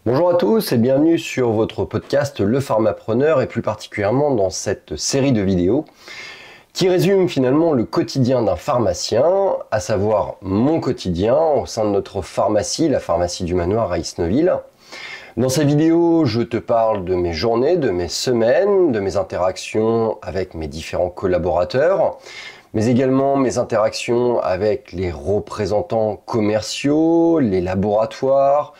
Bonjour à tous et bienvenue sur votre podcast Le Pharmapreneur et plus particulièrement dans cette série de vidéos qui résume finalement le quotidien d'un pharmacien, à savoir mon quotidien au sein de notre pharmacie, la pharmacie du Manoir à Isneville. Dans ces vidéos, je te parle de mes journées, de mes semaines, de mes interactions avec mes différents collaborateurs, mais également mes interactions avec les représentants commerciaux, les laboratoires,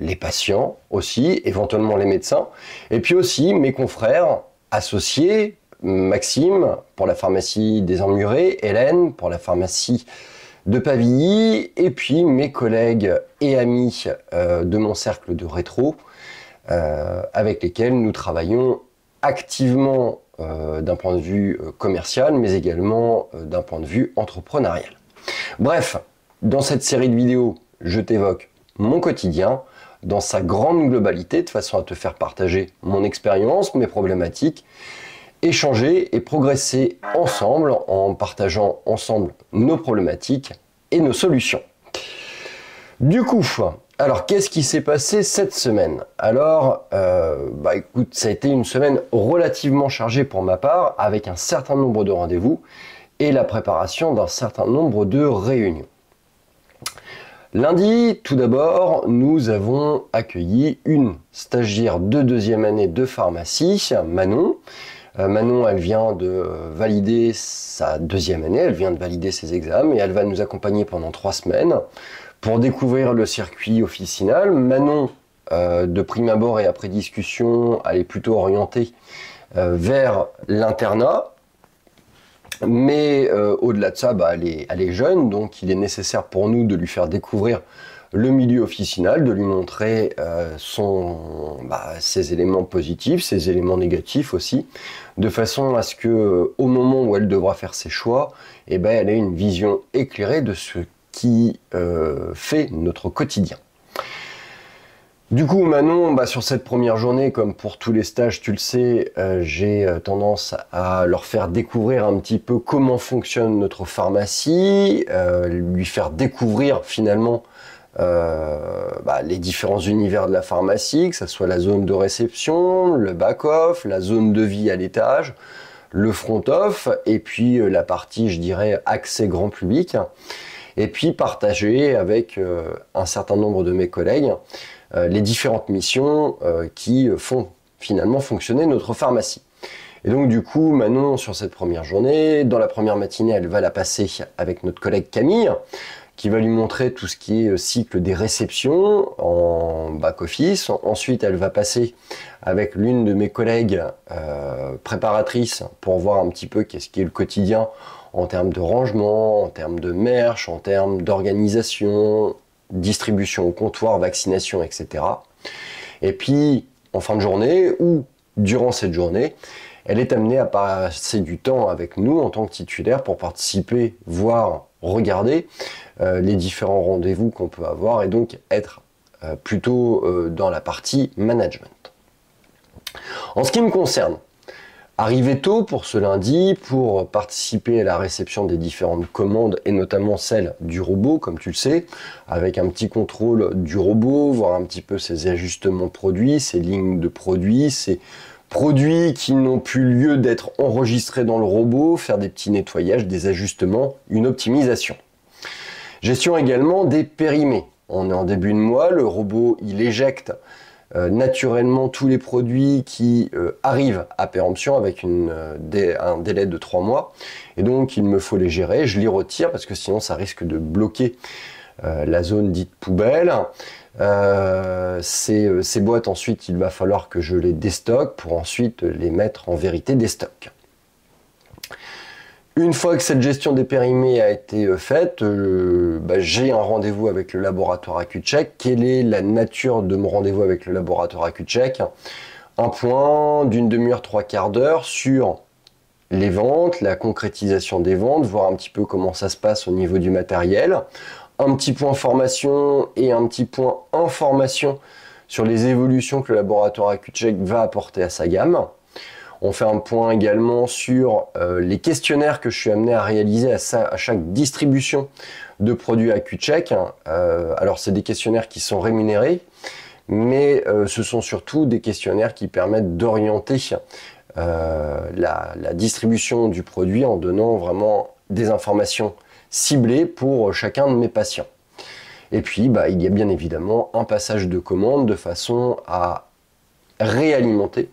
les patients aussi, éventuellement les médecins, et puis aussi mes confrères associés, Maxime pour la pharmacie des Emmurés, Hélène pour la pharmacie de Pavilly, et puis mes collègues et amis de mon cercle de rétro, avec lesquels nous travaillons activement d'un point de vue commercial, mais également d'un point de vue entrepreneurial. Bref, dans cette série de vidéos, je t'évoque mon quotidien dans sa grande globalité, de façon à te faire partager mon expérience, mes problématiques, échanger et progresser ensemble en partageant ensemble nos problématiques et nos solutions. Du coup, alors qu'est-ce qui s'est passé cette semaine? Alors, écoute, ça a été une semaine relativement chargée pour ma part, avec un certain nombre de rendez-vous et la préparation d'un certain nombre de réunions. Lundi, tout d'abord, nous avons accueilli une stagiaire de deuxième année de pharmacie, Manon. Manon, elle vient de valider sa deuxième année, elle vient de valider ses examens et elle va nous accompagner pendant 3 semaines pour découvrir le circuit officinal. Manon, de prime abord et après discussion, elle est plutôt orientée vers l'internat. Mais au-delà de ça, elle est jeune, donc il est nécessaire pour nous de lui faire découvrir le milieu officinal, de lui montrer ses éléments positifs, ses éléments négatifs aussi, de façon à ce que au moment où elle devra faire ses choix, elle ait une vision éclairée de ce qui fait notre quotidien. Du coup, Manon, sur cette première journée, comme pour tous les stages, tu le sais, j'ai tendance à leur faire découvrir un petit peu comment fonctionne notre pharmacie, lui faire découvrir finalement les différents univers de la pharmacie, que ce soit la zone de réception, le back-off, la zone de vie à l'étage, le front-off, et puis la partie, je dirais, accès grand public, et puis partager avec un certain nombre de mes collègues les différentes missions qui font finalement fonctionner notre pharmacie. Et donc du coup, Manon, sur cette première journée, dans la première matinée, elle va la passer avec notre collègue Camille, qui va lui montrer tout ce qui est cycle des réceptions en back-office. Ensuite, elle va passer avec l'une de mes collègues préparatrices pour voir un petit peu qu'est-ce qui est le quotidien en termes de rangement, en termes de merch, en termes d'organisation, distribution au comptoir, vaccination, etc. Et puis, en fin de journée, ou durant cette journée, elle est amenée à passer du temps avec nous en tant que titulaire pour participer, voir, regarder les différents rendez-vous qu'on peut avoir et donc être plutôt dans la partie management. En ce qui me concerne, arrivé tôt pour ce lundi pour participer à la réception des différentes commandes et notamment celle du robot, comme tu le sais, avec un petit contrôle du robot, voir un petit peu ses ajustements produits, ses lignes de produits, ses produits qui n'ont plus lieu d'être enregistrés dans le robot, faire des petits nettoyages, des ajustements, une optimisation. Gestion également des périmés. On est en début de mois, le robot il éjecte naturellement tous les produits qui arrivent à péremption avec un délai de 3 mois et donc il me faut les gérer, je les retire parce que sinon ça risque de bloquer la zone dite poubelle. Ces boîtes ensuite il va falloir que je les déstocke pour ensuite les mettre en vérité des stocks. Une fois que cette gestion des périmés a été faite, j'ai un rendez-vous avec le laboratoire AccuCheck. Quelle est la nature de mon rendez-vous avec le laboratoire AccuCheck? Un point d'une demi-heure, 3/4 d'heure sur les ventes, la concrétisation des ventes, voir un petit peu comment ça se passe au niveau du matériel. Un petit point formation et un petit point information sur les évolutions que le laboratoire AccuCheck va apporter à sa gamme. On fait un point également sur les questionnaires que je suis amené à réaliser à chaque distribution de produits AccuCheck. Alors c'est des questionnaires qui sont rémunérés, mais ce sont surtout des questionnaires qui permettent d'orienter la distribution du produit en donnant vraiment des informations ciblées pour chacun de mes patients. Et puis, il y a bien évidemment un passage de commande de façon à réalimenter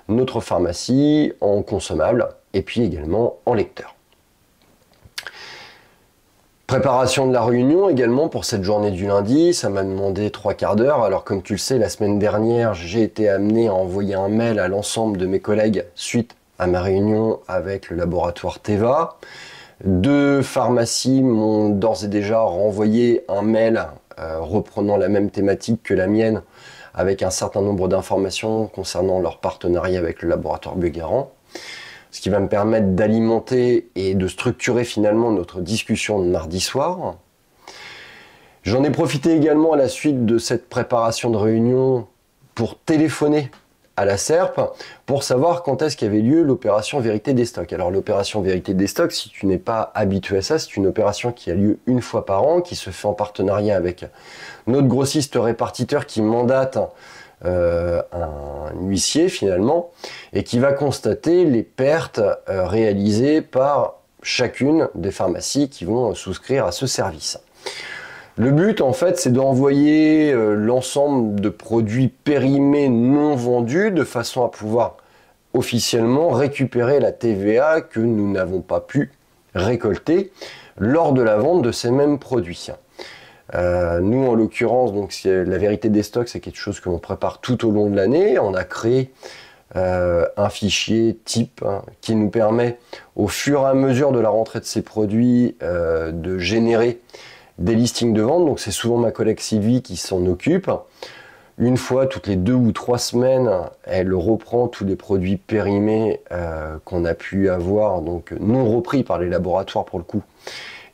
notre pharmacie en consommables et puis également en lecteurs. Préparation de la réunion également pour cette journée du lundi, ça m'a demandé 3/4 d'heure. Alors comme tu le sais, la semaine dernière, j'ai été amené à envoyer un mail à l'ensemble de mes collègues suite à ma réunion avec le laboratoire Teva. 2 pharmacies m'ont d'ores et déjà renvoyé un mail reprenant la même thématique que la mienne avec un certain nombre d'informations concernant leur partenariat avec le laboratoire Biogarant. Ce qui va me permettre d'alimenter et de structurer finalement notre discussion de mardi soir. J'en ai profité également à la suite de cette préparation de réunion pour téléphoner à la SERP pour savoir quand est-ce qu'avait lieu l'opération Vérité des Stocks. Alors l'opération Vérité des Stocks, si tu n'es pas habitué à ça, c'est une opération qui a lieu une fois par an, qui se fait en partenariat avec notre grossiste répartiteur qui mandate un huissier finalement, et qui va constater les pertes réalisées par chacune des pharmacies qui vont souscrire à ce service. Le but en fait c'est d'envoyer l'ensemble de produits périmés non vendus de façon à pouvoir officiellement récupérer la TVA que nous n'avons pas pu récolter lors de la vente de ces mêmes produits. Nous en l'occurrence, donc la Vérité des Stocks, c'est quelque chose que l'on prépare tout au long de l'année. On a créé un fichier type qui nous permet au fur et à mesure de la rentrée de ces produits de générer des listings de vente. Donc c'est souvent ma collègue Sylvie qui s'en occupe. Une fois toutes les 2 ou 3 semaines, elle reprend tous les produits périmés qu'on a pu avoir, donc non repris par les laboratoires pour le coup.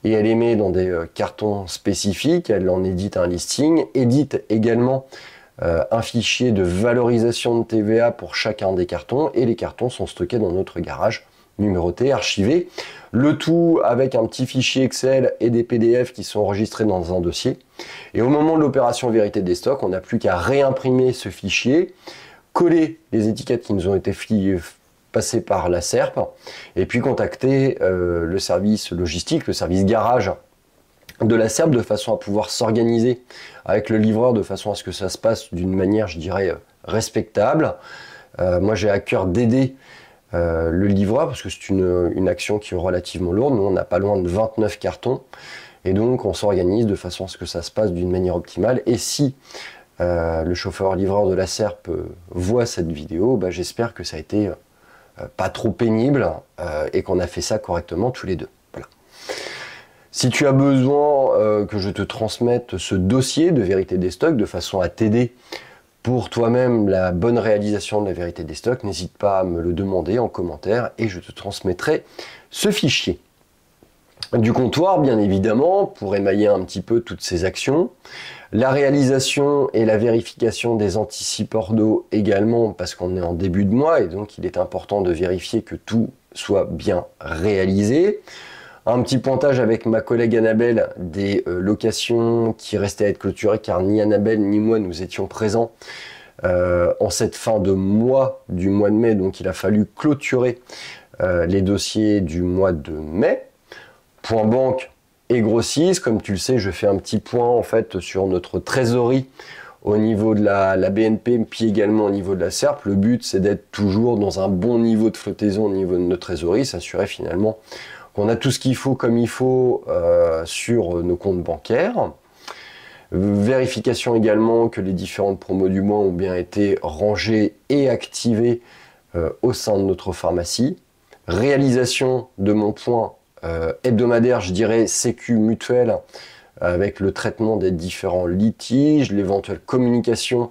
Et elle les met dans des cartons spécifiques, elle en édite un listing, édite également un fichier de valorisation de TVA pour chacun des cartons, et les cartons sont stockés dans notre garage, numérotés, archivés, le tout avec un petit fichier Excel et des PDF qui sont enregistrés dans un dossier. Et au moment de l'opération Vérité des Stocks, on n'a plus qu'à réimprimer ce fichier, coller les étiquettes qui nous ont été passer par la SERP, et puis contacter le service logistique, le service garage de la SERP, de façon à pouvoir s'organiser avec le livreur, de façon à ce que ça se passe d'une manière, je dirais, respectable. Moi j'ai à cœur d'aider le livreur, parce que c'est une action qui est relativement lourde. Nous on n'a pas loin de 29 cartons, et donc on s'organise de façon à ce que ça se passe d'une manière optimale. Et si le chauffeur-livreur de la SERP voit cette vidéo, j'espère que ça a été pas trop pénible et qu'on a fait ça correctement tous les deux. Voilà. Si tu as besoin que je te transmette ce dossier de Vérité des Stocks de façon à t'aider pour toi-même la bonne réalisation de la Vérité des Stocks, n'hésite pas à me le demander en commentaire et je te transmettrai ce fichier. Du comptoir, bien évidemment, pour émailler un petit peu toutes ces actions. La réalisation et la vérification des anticipeurs d'eau également, parce qu'on est en début de mois et donc il est important de vérifier que tout soit bien réalisé. Un petit pointage avec ma collègue Annabelle des locations qui restaient à être clôturées, car ni Annabelle ni moi nous étions présents en cette fin de mois du mois de mai, donc il a fallu clôturer les dossiers du mois de mai. Point banque et grossiste, comme tu le sais, je fais un petit point en fait sur notre trésorerie au niveau de la BNP, puis également au niveau de la SERP. Le but c'est d'être toujours dans un bon niveau de flottaison au niveau de notre trésorerie, s'assurer finalement qu'on a tout ce qu'il faut comme il faut sur nos comptes bancaires. Vérification également que les différentes promos du mois ont bien été rangées et activées au sein de notre pharmacie. Réalisation de mon point hebdomadaire, je dirais sécu mutuelle, avec le traitement des différents litiges, l'éventuelle communication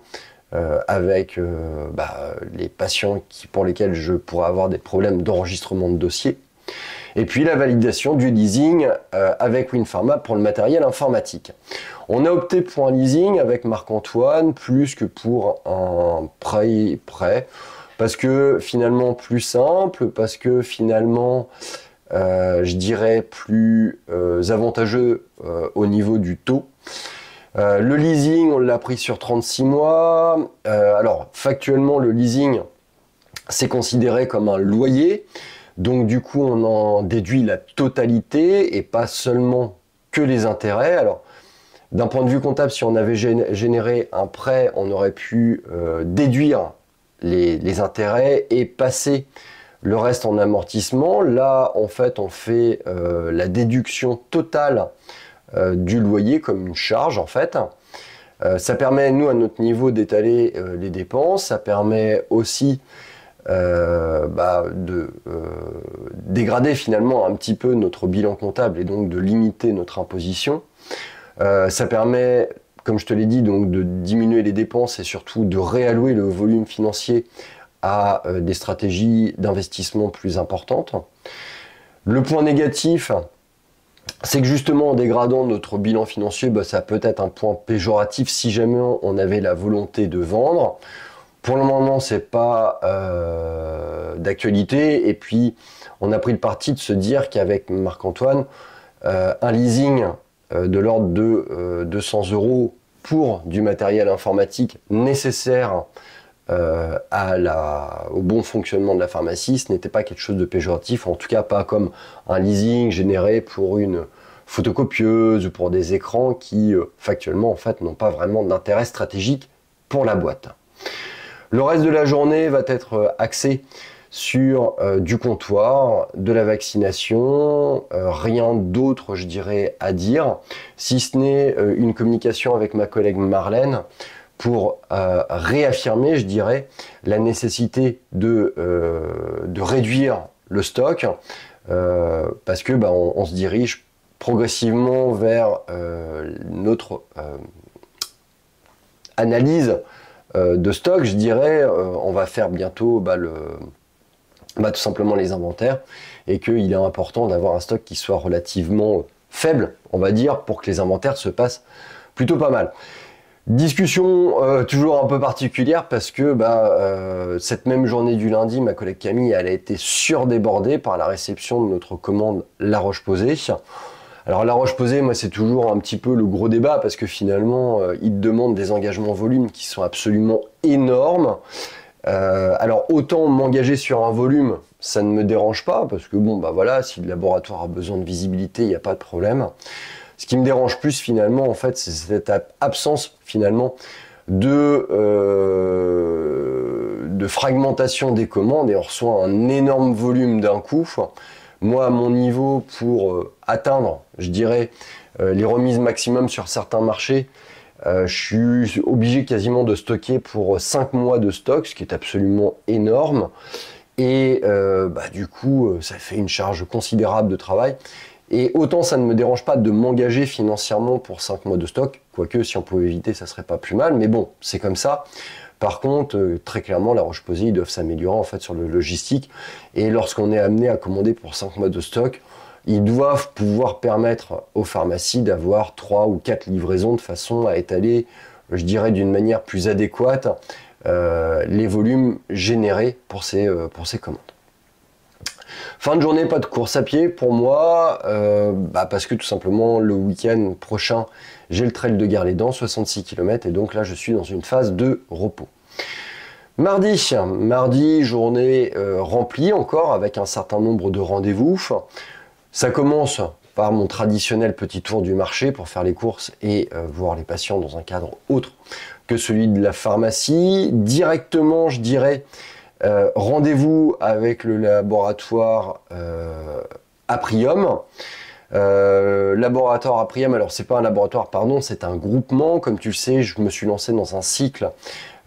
avec les patients pour lesquels je pourrais avoir des problèmes d'enregistrement de dossier. Et puis la validation du leasing avec WinPharma pour le matériel informatique. On a opté pour un leasing avec Marc-Antoine plus que pour un prêt, parce que finalement plus simple, parce que finalement je dirais plus avantageux au niveau du taux. Le leasing, on l'a pris sur 36 mois. Alors, factuellement, le leasing, c'est considéré comme un loyer. Donc, du coup, on en déduit la totalité et pas seulement que les intérêts. Alors, d'un point de vue comptable, si on avait généré un prêt, on aurait pu déduire les intérêts et passer le reste en amortissement. Là, en fait, on fait la déduction totale du loyer comme une charge, en fait. Ça permet, nous, à notre niveau, d'étaler les dépenses. Ça permet aussi de dégrader finalement un petit peu notre bilan comptable et donc de limiter notre imposition. Ça permet, comme je te l'ai dit, donc de diminuer les dépenses et surtout de réallouer le volume financier à des stratégies d'investissement plus importantes. Le point négatif, c'est que justement en dégradant notre bilan financier, ça peut être un point péjoratif si jamais on avait la volonté de vendre. Pour le moment, c'est pas d'actualité. Et puis, on a pris le parti de se dire qu'avec Marc-Antoine, un leasing de l'ordre de 200 € pour du matériel informatique nécessaire au bon fonctionnement de la pharmacie, ce n'était pas quelque chose de péjoratif, en tout cas pas comme un leasing généré pour une photocopieuse ou pour des écrans qui factuellement en fait n'ont pas vraiment d'intérêt stratégique pour la boîte. Le reste de la journée va être axé sur du comptoir, de la vaccination, rien d'autre je dirais à dire, si ce n'est une communication avec ma collègue Marlène pour réaffirmer, je dirais, la nécessité de réduire le stock, parce que on se dirige progressivement vers notre analyse de stock, je dirais. On va faire bientôt tout simplement les inventaires, et qu'il est important d'avoir un stock qui soit relativement faible, on va dire, pour que les inventaires se passent plutôt pas mal. Discussion toujours un peu particulière parce que cette même journée du lundi, ma collègue Camille, elle a été surdébordée par la réception de notre commande La Roche-Posay. Alors La Roche-Posay, moi c'est toujours un petit peu le gros débat parce que finalement ils demandent des engagements volume qui sont absolument énormes. Alors autant m'engager sur un volume, ça ne me dérange pas parce que si le laboratoire a besoin de visibilité, il n'y a pas de problème. Ce qui me dérange plus finalement, en fait, c'est cette absence finalement de fragmentation des commandes et on reçoit un énorme volume d'un coup. Moi, à mon niveau, pour atteindre, je dirais, les remises maximum sur certains marchés, je suis obligé quasiment de stocker pour 5 mois de stock, ce qui est absolument énorme. Et du coup, ça fait une charge considérable de travail. Et autant ça ne me dérange pas de m'engager financièrement pour 5 mois de stock, quoique si on pouvait éviter, ça serait pas plus mal, mais bon, c'est comme ça. Par contre, très clairement, La Roche-Posay, ils doivent s'améliorer en fait sur le logistique. Et lorsqu'on est amené à commander pour 5 mois de stock, ils doivent pouvoir permettre aux pharmacies d'avoir 3 ou 4 livraisons de façon à étaler, je dirais, d'une manière plus adéquate les volumes générés pour ces commandes. Fin de journée, pas de course à pied pour moi, parce que tout simplement le week-end prochain, j'ai le trail de Gare-les-Dents, 66 km, et donc là je suis dans une phase de repos. Mardi, journée remplie encore avec un certain nombre de rendez-vous. Ça commence par mon traditionnel petit tour du marché pour faire les courses et voir les patients dans un cadre autre que celui de la pharmacie. Directement, je dirais, rendez-vous avec le laboratoire Aprium. Laboratoire Aprium, alors c'est pas un laboratoire, pardon, c'est un groupement. Comme tu le sais, je me suis lancé dans un cycle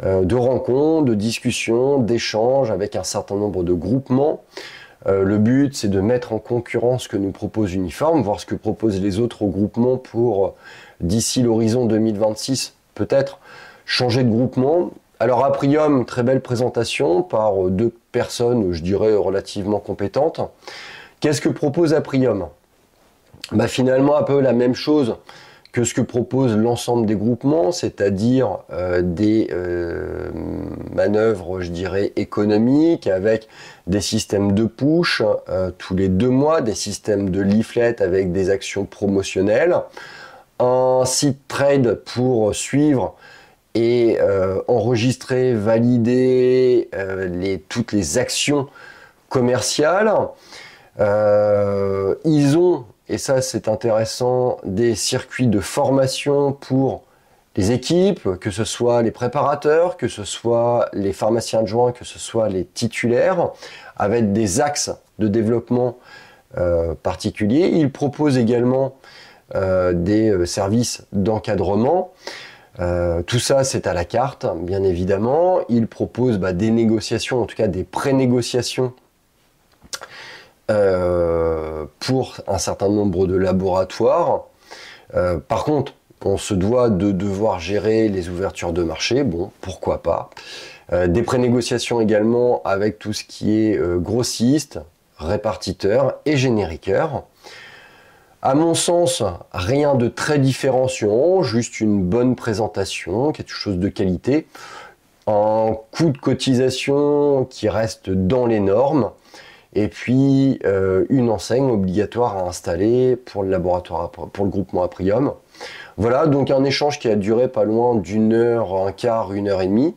de rencontres, de discussions, d'échanges avec un certain nombre de groupements. Le but, c'est de mettre en concurrence ce que nous propose Uniform, voir ce que proposent les autres groupements pour, d'ici l'horizon 2026, peut-être changer de groupement. Alors Aprium, très belle présentation par 2 personnes, je dirais, relativement compétentes. Qu'est-ce que propose Aprium ? Finalement, un peu la même chose que ce que propose l'ensemble des groupements, c'est-à-dire des manœuvres, je dirais, économiques, avec des systèmes de push tous les 2 mois, des systèmes de leaflet avec des actions promotionnelles, un site trade pour suivre et enregistrer, valider toutes les actions commerciales. Ils ont, et ça c'est intéressant, des circuits de formation pour les équipes, que ce soit les préparateurs, que ce soit les pharmaciens adjoints, que ce soit les titulaires, avec des axes de développement particuliers. Ils proposent également des services d'encadrement. Tout ça, c'est à la carte, bien évidemment. Ils proposent des négociations, en tout cas des pré-négociations pour un certain nombre de laboratoires. Par contre, on se doit de devoir gérer les ouvertures de marché. Bon, pourquoi pas. Des pré-négociations également avec tout ce qui est grossiste, répartiteur et génériqueur. À mon sens, rien de très différenciant, juste une bonne présentation, quelque chose de qualité, un coût de cotisation qui reste dans les normes, et puis une enseigne obligatoire à installer pour le laboratoire, pour le groupement Aprium. Voilà, donc un échange qui a duré pas loin d'une heure, un quart, 1 heure et demie.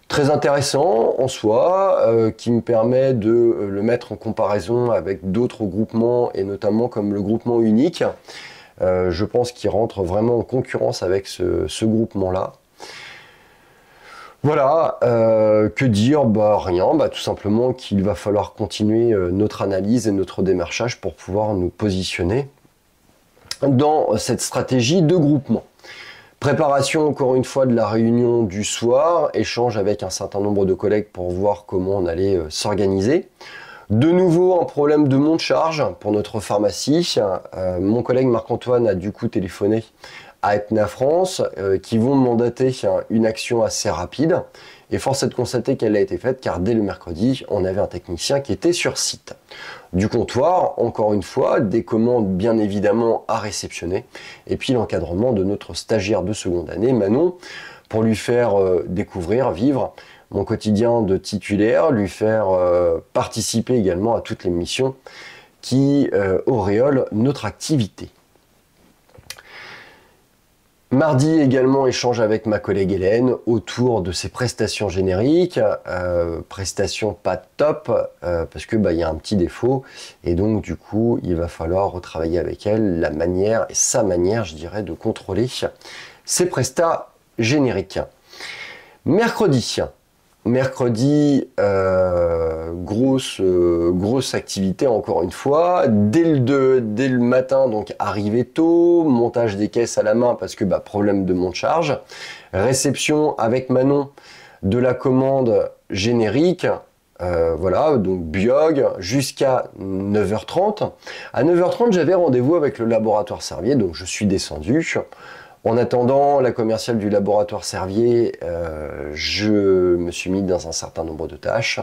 Très intéressant en soi, qui me permet de le mettre en comparaison avec d'autres groupements, et notamment comme le groupement unique. Je pense qu'il rentre vraiment en concurrence avec ce groupement-là. Voilà, que dire? Rien, tout simplement qu'il va falloir continuer notre analyse et notre démarchage pour pouvoir nous positionner dans cette stratégie de groupement. Préparation encore une fois de la réunion du soir, échange avec un certain nombre de collègues pour voir comment on allait s'organiser. De nouveau un problème de monte charge pour notre pharmacie. Mon collègue Marc-Antoine a du coup téléphoné à Etna France qui vont mandater une action assez rapide. Et force est de constater qu'elle a été faite car dès le mercredi, on avait un technicien qui était sur site. Du comptoir, encore une fois, des commandes bien évidemment à réceptionner. Et puis l'encadrement de notre stagiaire de seconde année, Manon, pour lui faire découvrir, vivre mon quotidien de titulaire, lui faire participer également à toutes les missions qui auréolent notre activité. Mardi également, échange avec ma collègue Hélène autour de ses prestations génériques, prestations pas top, parce que y a un petit défaut, et donc du coup il va falloir retravailler avec elle la manière, et sa manière je dirais, de contrôler ses prestats génériques. Mercredi, grosse activité encore une fois, dès le matin, donc arrivé tôt, montage des caisses à la main parce que problème de monte charge, réception avec Manon de la commande générique, voilà, donc Biog jusqu'à 9h30. À 9h30, j'avais rendez-vous avec le laboratoire Servier, donc je suis descendu. En attendant la commerciale du laboratoire Servier, je me suis mis dans un certain nombre de tâches.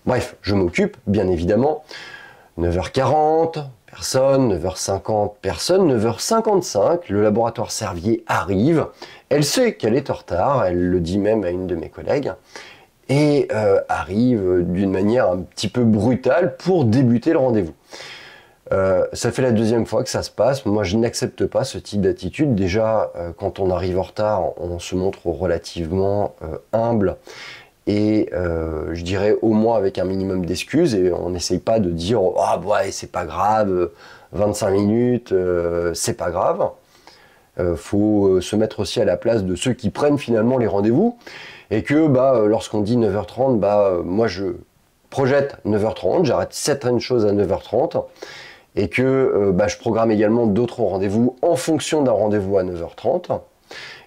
Bref, je m'occupe, bien évidemment. 9h40, personne. 9h50, personne. 9h55, le laboratoire Servier arrive. Elle sait qu'elle est en retard, elle le dit même à une de mes collègues, et arrive d'une manière un petit peu brutale pour débuter le rendez-vous. Ça fait la deuxième fois que ça se passe. Moi, je n'accepte pas ce type d'attitude. Déjà, quand on arrive en retard, on se montre relativement humble et je dirais au moins avec un minimum d'excuses. Et on n'essaye pas de dire « Ah ouais, c'est pas grave, 25 minutes, c'est pas grave ». Faut se mettre aussi à la place de ceux qui prennent finalement les rendez-vous. Et que lorsqu'on dit 9h30, moi je projette 9h30, j'arrête certaines choses à 9h30. Et que je programme également d'autres rendez-vous en fonction d'un rendez-vous à 9h30.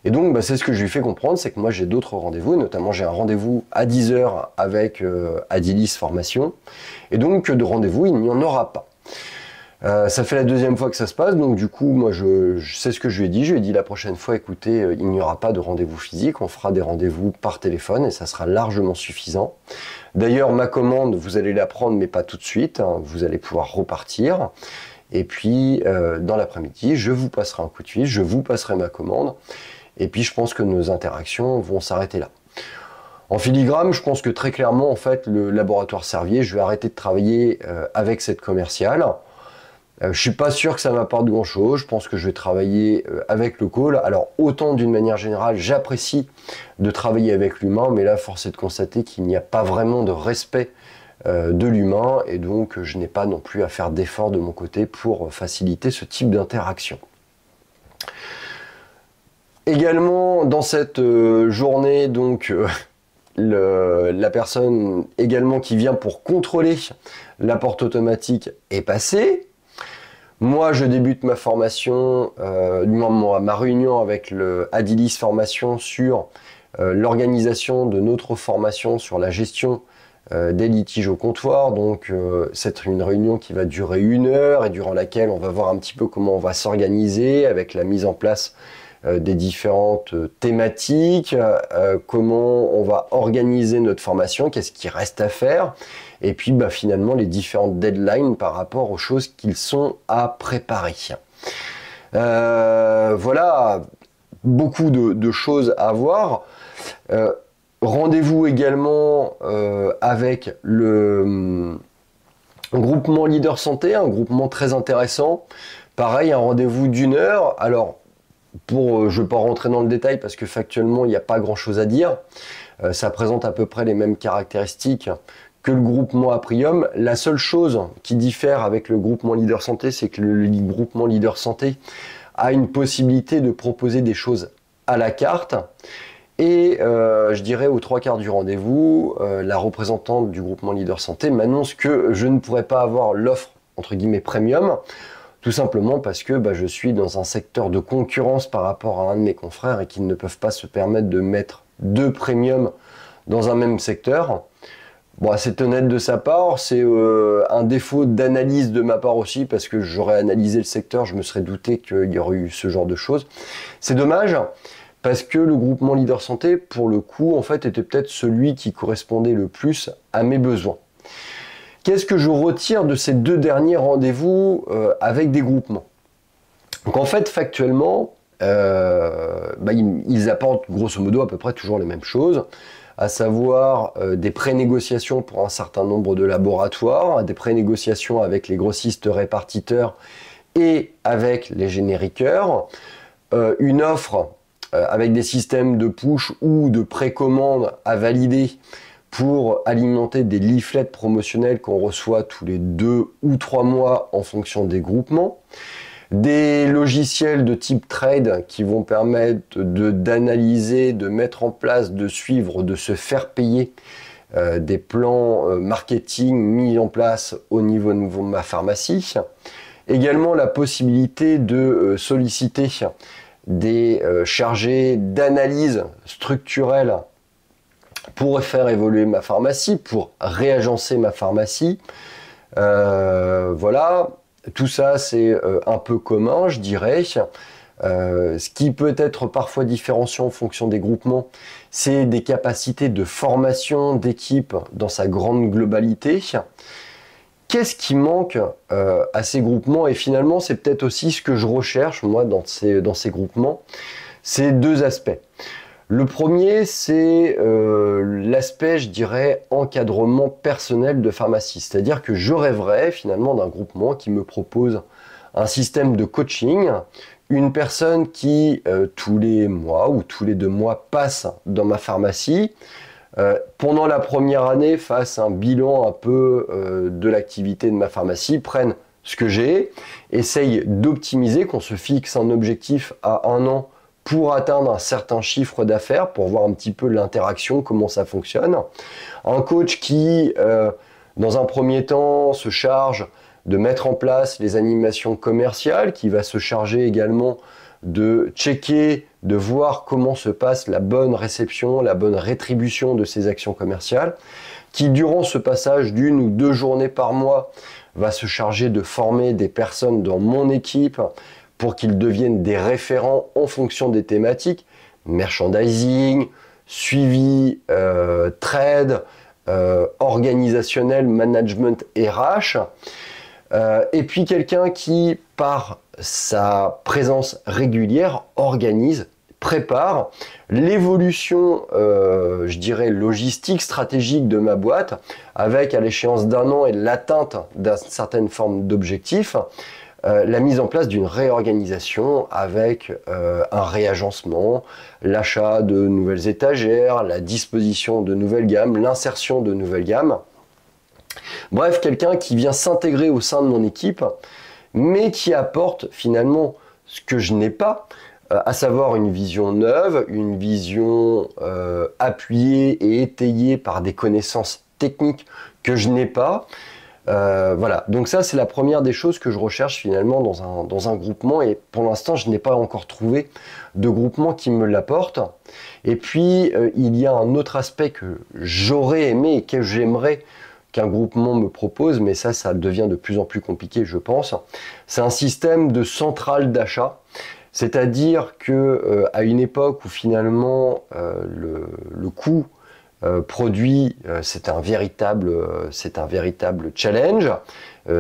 Et donc, c'est ce que je lui fais comprendre, c'est que moi j'ai d'autres rendez-vous, notamment j'ai un rendez-vous à 10h avec Adilis Formation, et donc de rendez-vous, il n'y en aura pas. Ça fait la deuxième fois que ça se passe, donc du coup, moi je sais ce que je lui ai dit la prochaine fois, écoutez, il n'y aura pas de rendez-vous physique, on fera des rendez-vous par téléphone, et ça sera largement suffisant. D'ailleurs, ma commande, vous allez la prendre, mais pas tout de suite, hein, vous allez pouvoir repartir, et puis dans l'après-midi, je vous passerai un coup de fil, je vous passerai ma commande, et puis je pense que nos interactions vont s'arrêter là. En filigrane, je pense que très clairement, en fait, le laboratoire Servier, je vais arrêter de travailler avec cette commerciale. Je suis pas sûr que ça m'apporte grand chose. Je pense que je vais travailler avec le call. Alors autant d'une manière générale, j'apprécie de travailler avec l'humain, mais là, force est de constater qu'il n'y a pas vraiment de respect de l'humain, et donc je n'ai pas non plus à faire d'efforts de mon côté pour faciliter ce type d'interaction. Également dans cette journée, donc la personne également qui vient pour contrôler la porte automatique est passée. Moi, je débute ma formation, ma réunion avec le Adilis Formation sur l'organisation de notre formation sur la gestion des litiges au comptoir. Donc, c'est une réunion qui va durer 1 heure et durant laquelle on va voir un petit peu comment on va s'organiser avec la mise en place des différentes thématiques, comment on va organiser notre formation, qu'est-ce qui reste à faire, et puis finalement les différentes deadlines par rapport aux choses qu'ils sont à préparer. Voilà, beaucoup de choses à voir. Rendez-vous également avec le groupement Leader Santé, un groupement très intéressant. Pareil, un rendez-vous d'1 heure. Alors, je ne vais pas rentrer dans le détail parce que factuellement, il n'y a pas grand-chose à dire. Ça présente à peu près les mêmes caractéristiques que le groupement Aprium. La seule chose qui diffère avec le groupement Leader Santé, c'est que le groupement Leader Santé a une possibilité de proposer des choses à la carte. Et je dirais aux 3/4 du rendez-vous, la représentante du groupement Leader Santé m'annonce que je ne pourrais pas avoir l'offre entre guillemets premium, tout simplement parce que je suis dans un secteur de concurrence par rapport à un de mes confrères et qu'ils ne peuvent pas se permettre de mettre 2 premiums dans un même secteur. Bon, c'est honnête de sa part, c'est un défaut d'analyse de ma part aussi, parce que j'aurais analysé le secteur, je me serais douté qu'il y aurait eu ce genre de choses. C'est dommage, parce que le groupement Leader Santé, pour le coup, en fait, était peut-être celui qui correspondait le plus à mes besoins. Qu'est-ce que je retire de ces 2 derniers rendez-vous avec des groupements? Donc en fait, factuellement, ils apportent grosso modo à peu près toujours les mêmes choses, à savoir des pré-négociations pour un certain nombre de laboratoires, des pré-négociations avec les grossistes répartiteurs et avec les génériqueurs, une offre avec des systèmes de push ou de précommande à valider pour alimenter des leaflets promotionnels qu'on reçoit tous les 2 ou 3 mois en fonction des groupements, des logiciels de type trade qui vont permettre d'analyser, de mettre en place, de suivre, de se faire payer des plans marketing mis en place au niveau de ma pharmacie. Également la possibilité de solliciter des chargés d'analyse structurelle pour faire évoluer ma pharmacie, pour réagencer ma pharmacie. Voilà, tout ça c'est un peu commun, je dirais. Ce qui peut être parfois différenciant en fonction des groupements, c'est des capacités de formation d'équipe dans sa grande globalité. Qu'est-ce qui manque à ces groupements? Et finalement, c'est peut-être aussi ce que je recherche, moi, dans ces groupements. C'est 2 aspects. Le premier, c'est l'aspect, je dirais, encadrement personnel de pharmacie. C'est-à-dire que je rêverais, finalement, d'un groupement qui me propose un système de coaching, une personne qui, tous les mois ou tous les 2 mois, passe dans ma pharmacie, pendant la première année, fasse un bilan un peu de l'activité de ma pharmacie, prenne ce que j'ai, essaye d'optimiser, qu'on se fixe un objectif à 1 an pour atteindre un certain chiffre d'affaires, pour voir un petit peu l'interaction, comment ça fonctionne. Un coach qui, dans un premier temps, se charge de mettre en place les animations commerciales, qui va se charger également de checker, de voir comment se passe la bonne réception, la bonne rétribution de ces actions commerciales, qui durant ce passage d'1 ou 2 journées par mois va se charger de former des personnes dans mon équipe pour qu'ils deviennent des référents en fonction des thématiques, merchandising, suivi, trade, organisationnel, management RH, et puis quelqu'un qui, par sa présence régulière, organise, prépare l'évolution, je dirais, logistique, stratégique de ma boîte, avec à l'échéance d'1 an et l'atteinte d'une certaine forme d'objectif, la mise en place d'une réorganisation avec un réagencement, l'achat de nouvelles étagères, la disposition de nouvelles gammes, l'insertion de nouvelles gammes. Bref, quelqu'un qui vient s'intégrer au sein de mon équipe, mais qui apporte finalement ce que je n'ai pas, à savoir une vision neuve, une vision appuyée et étayée par des connaissances techniques que je n'ai pas. Voilà, donc ça c'est la première des choses que je recherche finalement dans un groupement, et pour l'instant je n'ai pas encore trouvé de groupement qui me l'apporte. Et puis il y a un autre aspect que j'aurais aimé et que j'aimerais qu'un groupement me propose, mais ça devient de plus en plus compliqué je pense. C'est un système de centrale d'achat, c'est-à-dire que à une époque où finalement le coût produit, c'est un véritable challenge,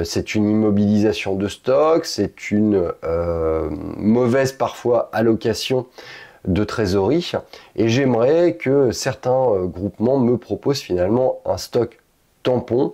c'est une immobilisation de stock, c'est une mauvaise parfois allocation de trésorerie, et j'aimerais que certains groupements me proposent finalement un stock tampon,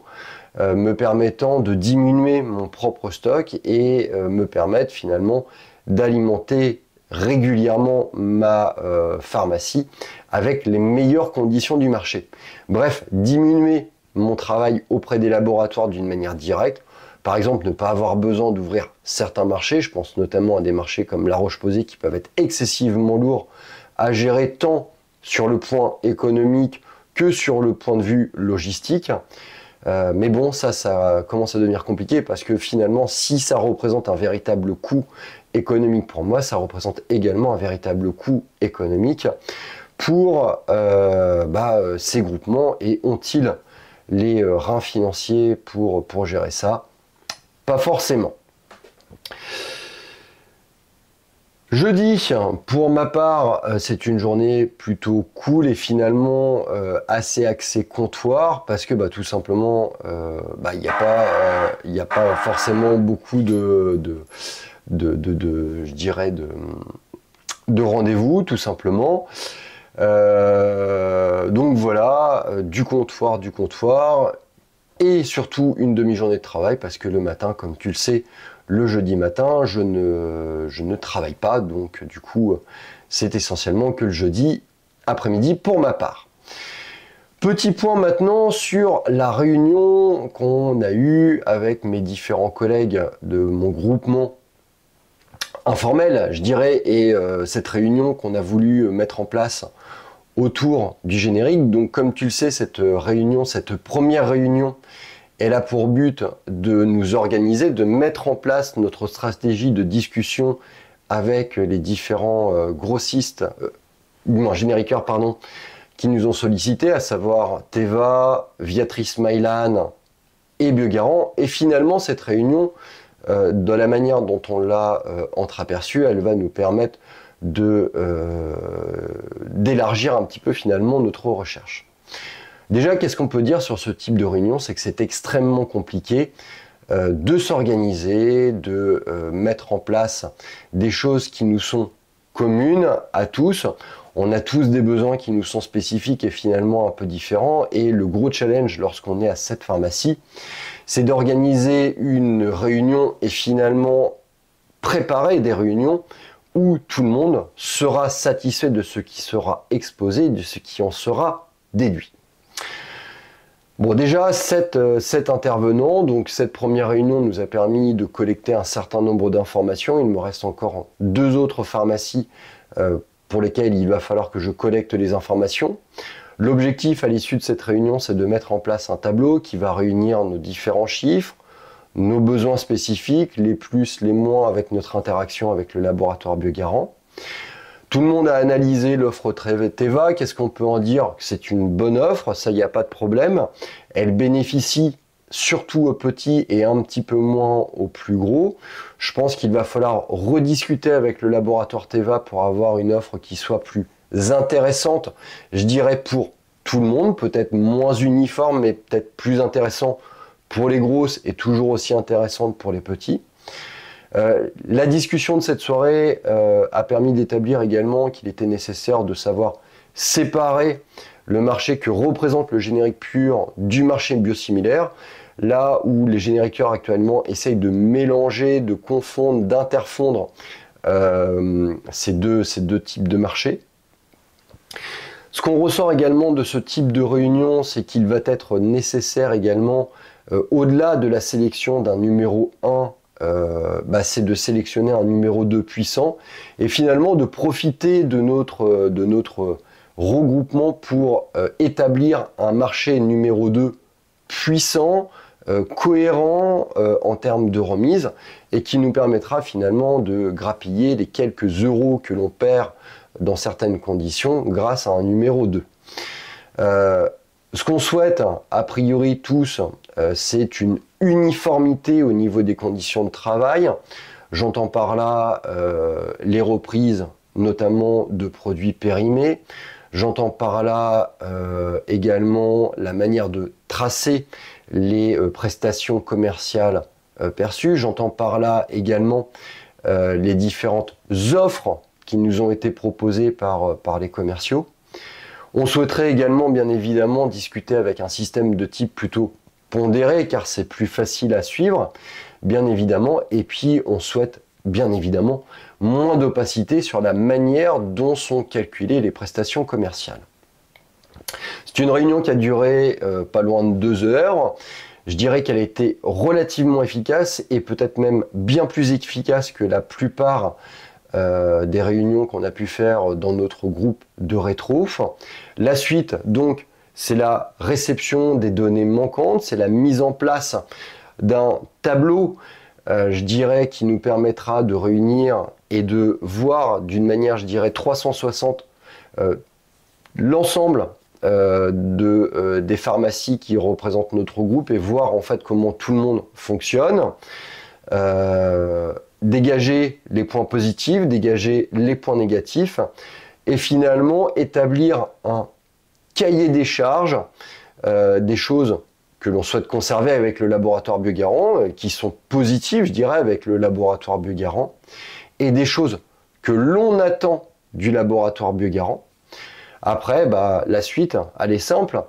me permettant de diminuer mon propre stock et me permettre finalement d'alimenter régulièrement ma pharmacie avec les meilleures conditions du marché. Bref, diminuer mon travail auprès des laboratoires d'une manière directe. Par exemple, ne pas avoir besoin d'ouvrir certains marchés. Je pense notamment à des marchés comme La Roche-Posay qui peuvent être excessivement lourds à gérer tant sur le point économique que sur le point de vue logistique. Mais bon, ça commence à devenir compliqué parce que finalement, si ça représente un véritable coût économique pour moi, ça représente également un véritable coût économique pour ces groupements. Et ont-ils les reins financiers pour gérer ça? Pas forcément. Jeudi, pour ma part, c'est une journée plutôt cool et finalement assez axée comptoir parce que tout simplement, il n'y a pas forcément beaucoup de rendez-vous, tout simplement. Donc voilà, du comptoir et surtout une demi-journée de travail parce que le matin, comme tu le sais, le jeudi matin, je ne travaille pas, donc du coup, c'est essentiellement que le jeudi après-midi pour ma part. Petit point maintenant sur la réunion qu'on a eue avec mes différents collègues de mon groupement informel, je dirais, et cette réunion qu'on a voulu mettre en place autour du générique. Donc comme tu le sais, cette première réunion, elle a pour but de nous organiser, de mettre en place notre stratégie de discussion avec les différents grossistes, génériqueurs, pardon, qui nous ont sollicité, à savoir Teva, Viatris Mylan et Biogarant. Et finalement, cette réunion, de la manière dont on l'a entreaperçue, elle va nous permettre d'élargir un petit peu finalement notre recherche. Déjà, qu'est-ce qu'on peut dire sur ce type de réunion? C'est que c'est extrêmement compliqué de s'organiser, de mettre en place des choses qui nous sont communes à tous. On a tous des besoins qui nous sont spécifiques et finalement un peu différents. Et le gros challenge lorsqu'on est à cette pharmacie, c'est d'organiser une réunion et finalement préparer des réunions où tout le monde sera satisfait de ce qui sera exposé, de ce qui en sera déduit. Bon, déjà, 7 intervenants, donc cette première réunion nous a permis de collecter un certain nombre d'informations. Il me reste encore 2 autres pharmacies pour lesquelles il va falloir que je collecte les informations. L'objectif à l'issue de cette réunion, c'est de mettre en place un tableau qui va réunir nos différents chiffres, nos besoins spécifiques, les plus, les moins avec notre interaction avec le laboratoire Biogarant. Tout le monde a analysé l'offre Teva. Qu'est-ce qu'on peut en dire? C'est une bonne offre, ça, il n'y a pas de problème. Elle bénéficie surtout aux petits et un petit peu moins aux plus gros. Je pense qu'il va falloir rediscuter avec le laboratoire Teva pour avoir une offre qui soit plus intéressante, je dirais pour tout le monde, peut-être moins uniforme, mais peut-être plus intéressant pour les grosses et toujours aussi intéressante pour les petits. La discussion de cette soirée a permis d'établir également qu'il était nécessaire de savoir séparer le marché que représente le générique pur du marché biosimilaire, là où les génériqueurs actuellement essayent de mélanger, de confondre, d'interfondre ces deux types de marchés. Ce qu'on ressort également de ce type de réunion, c'est qu'il va être nécessaire également, au-delà de la sélection d'un numéro 1, c'est de sélectionner un numéro 2 puissant et finalement de profiter de notre regroupement pour établir un marché numéro 2 puissant, cohérent en termes de remise et qui nous permettra finalement de grappiller les quelques euros que l'on perd dans certaines conditions grâce à un numéro 2. Ce qu'on souhaite, a priori tous, c'est une uniformité au niveau des conditions de travail. J'entends par là les reprises, notamment de produits périmés. J'entends par là également la manière de tracer les prestations commerciales perçues. J'entends par là également les différentes offres qui nous ont été proposées par les commerciaux. On souhaiterait également, bien évidemment, discuter avec un système de type plutôt pondéré, car c'est plus facile à suivre, bien évidemment. Et puis, on souhaite, bien évidemment, moins d'opacité sur la manière dont sont calculées les prestations commerciales. C'est une réunion qui a duré pas loin de 2 heures. Je dirais qu'elle a été relativement efficace et peut-être même bien plus efficace que la plupart des réunions qu'on a pu faire dans notre groupe de rétro. La suite, donc, c'est la réception des données manquantes, c'est la mise en place d'un tableau, je dirais, qui nous permettra de réunir et de voir d'une manière, je dirais, 360 l'ensemble des pharmacies qui représentent notre groupe et voir en fait comment tout le monde fonctionne. Dégager les points positifs, dégager les points négatifs et finalement établir un cahier des charges, des choses que l'on souhaite conserver avec le laboratoire Biogarant, qui sont positives, je dirais, avec le laboratoire Biogarant, et des choses que l'on attend du laboratoire Biogarant. Après, la suite, elle est simple,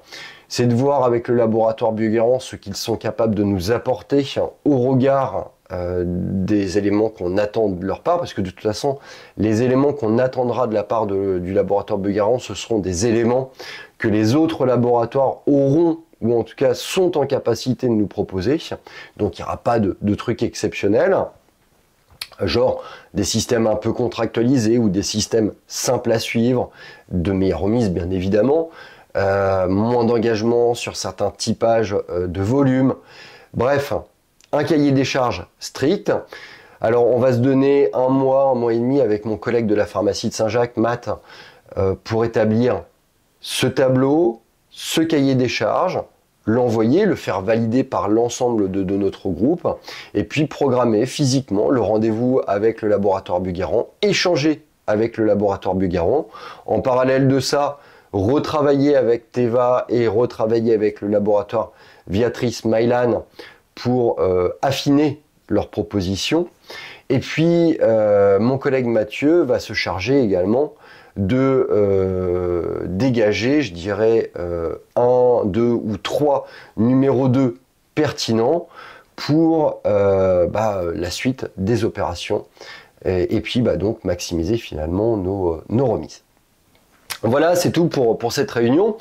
c'est de voir avec le laboratoire Biogarant ce qu'ils sont capables de nous apporter au regard des éléments qu'on attend de leur part, parce que de toute façon, les éléments qu'on attendra de la part du laboratoire Biogarant, ce seront des éléments que les autres laboratoires auront, ou en tout cas sont en capacité de nous proposer. Donc il n'y aura pas de trucs exceptionnels, genre des systèmes un peu contractualisés ou des systèmes simples à suivre, de meilleures remises bien évidemment, moins d'engagement sur certains typages de volume, bref, un cahier des charges strict. Alors on va se donner un mois et demi avec mon collègue de la pharmacie de Saint-Jacques, Matt, pour établir ce tableau, ce cahier des charges, l'envoyer, le faire valider par l'ensemble de notre groupe, et puis programmer physiquement le rendez-vous avec le laboratoire Biogarant, échanger avec le laboratoire Biogarant. En parallèle de ça, retravailler avec Teva et retravailler avec le laboratoire Viatris Mylan pour affiner leurs propositions. Et puis, mon collègue Mathieu va se charger également de dégager, je dirais, 1, 2 ou 3 numéros 2 pertinents pour la suite des opérations et puis donc maximiser finalement nos remises. Voilà, c'est tout pour cette réunion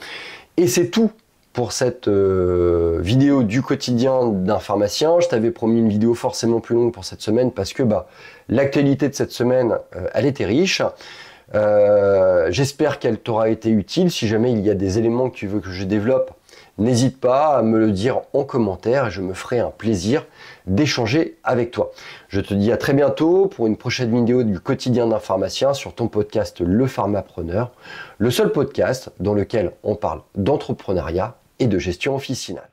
et c'est tout pour cette vidéo du quotidien d'un pharmacien. Je t'avais promis une vidéo forcément plus longue pour cette semaine parce que l'actualité de cette semaine, elle était riche. J'espère qu'elle t'aura été utile. Si jamais il y a des éléments que tu veux que je développe, n'hésite pas à me le dire en commentaire et je me ferai un plaisir d'échanger avec toi. Je te dis à très bientôt pour une prochaine vidéo du quotidien d'un pharmacien sur ton podcast Le Pharmapreneur, le seul podcast dans lequel on parle d'entrepreneuriat et de gestion officinale.